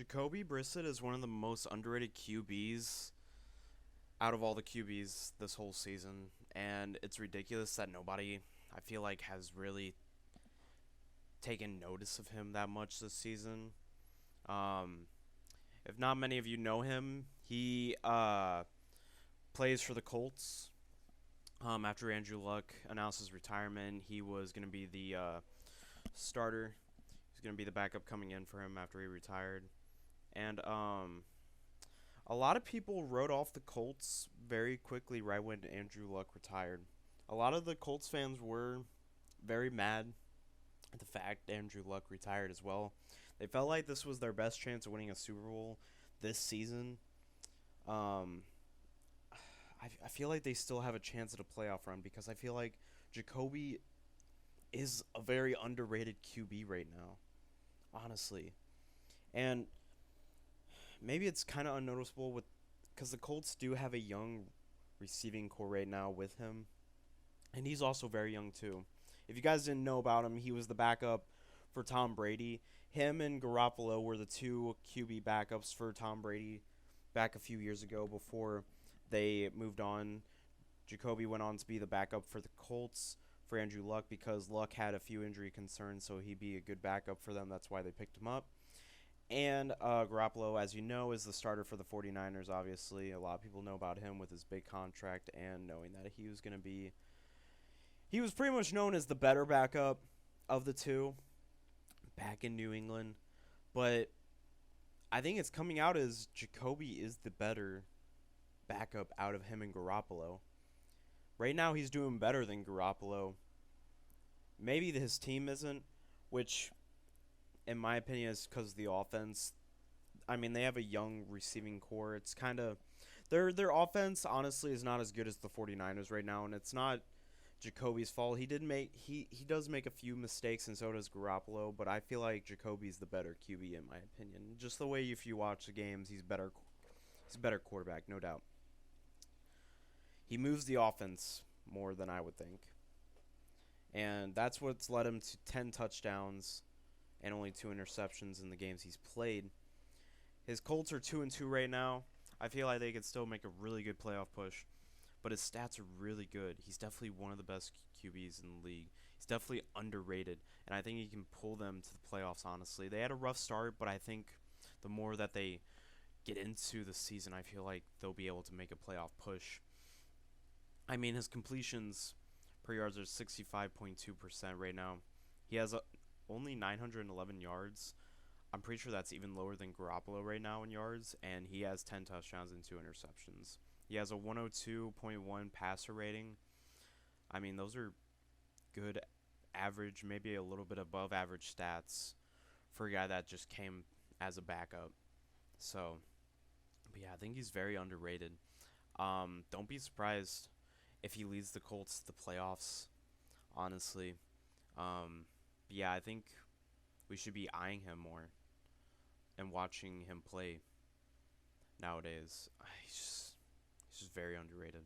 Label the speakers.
Speaker 1: Jacoby Brissett is one of the most underrated QBs out of all the QBs this whole season, and it's ridiculous that nobody, I feel like, has really taken notice of him that much this season. Um, if not many of you know him, he plays for the Colts. After Andrew Luck announced his retirement, he was going to be the starter. He's going to be the backup coming in for him after he retired. And a lot of people wrote off the Colts very quickly right when Andrew Luck retired. A lot of the Colts fans were very mad at the fact Andrew Luck retired as well. They felt like this was their best chance of winning a Super Bowl this season. Um, I feel like they still have a chance at a playoff run because I feel like Jacoby is a very underrated QB right now, honestly. And maybe it's kind of unnoticeable with because the Colts do have a young receiving core right now with him, and he's also very young too. If you guys didn't know about him, he was the backup for Tom Brady. Him and Garoppolo were the two QB backups for Tom Brady back a few years ago before they moved on. Jacoby went on to be the backup for the Colts for Andrew Luck because Luck had a few injury concerns, so he'd be a good backup for them. That's why they picked him up. And Garoppolo, as you know, is the starter for the 49ers, obviously. A lot of people know about him with his big contract and knowing that he was going to be... He was pretty much known as the better backup of the two back in New England. But I think it's coming out as Jacoby is the better backup out of him and Garoppolo. Right now, he's doing better than Garoppolo. Maybe his team isn't, which, in my opinion, is because of the offense. I mean, they have a young receiving core. It's kind of... Their offense, honestly, is not as good as the 49ers right now, and it's not Jacoby's fault. He does make a few mistakes, and so does Garoppolo, but I feel like Jacoby's the better QB, in my opinion. Just the way if you watch the games, he's a better quarterback, no doubt. He moves the offense more than I would think. And that's what's led him to 10 touchdowns and only 2 interceptions in the games he's played. His Colts are 2-2 right now. I feel like they could still make a really good playoff push, but his stats are really good. He's definitely one of the best QBs in the league. He's definitely underrated, and I think he can pull them to the playoffs, honestly. They had a rough start, but I think the more that they get into the season, I feel like they'll be able to make a playoff push. I mean, his completions per yards are 65.2% right now. He has only 911 yards. I'm pretty sure that's even lower than Garoppolo right now in yards, and he has 10 touchdowns and 2 interceptions. He has a 102.1 passer rating. I mean, those are good average, maybe a little bit above average stats for a guy that just came as a backup. So, but yeah, I think he's very underrated. Don't be surprised if he leads the Colts to the playoffs, honestly. But yeah, I think we should be eyeing him more and watching him play nowadays. He's just very underrated.